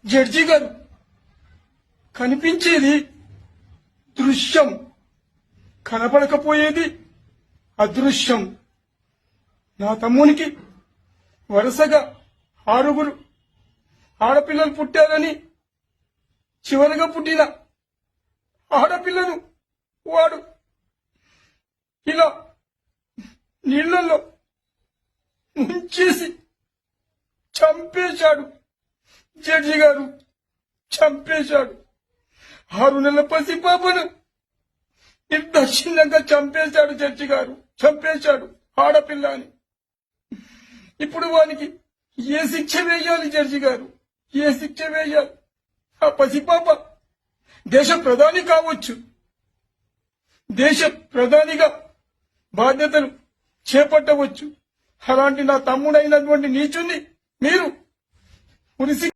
Judge గారు, కనిపించేది దృశ్యం, కనపడకపోయేది అదృశ్యం. నా తమ్మునికి వరుసగా 6 ఆడపిల్లలు పుట్టారని చివరిగా పుట్టిన ఆడపిల్లను వాడు ఇలా నీళ్లలో ముంచేసి చంపేశాడు. జడ్జి గారు చంపేశాడు. 6 నెలల పసిపాపను నిర్దాక్షిణ్యంగా చంపేశాడు. జడ్జి గారు చంపేశాడు ఆడపిల్ల అని. ఇప్పుడు వానికి ఏ శిక్ష వేయాలి జడ్జి గారు? ఏ శిక్ష వేయాలి? ఆ పసిపాప దేశ ప్రధాని కావచ్చు, దేశ ప్రధానిగా బాధ్యతలు చేపట్టవచ్చు. అలాంటి నా తమ్ముడైనటువంటి నీచుణ్ణి మీరు ఉరిసి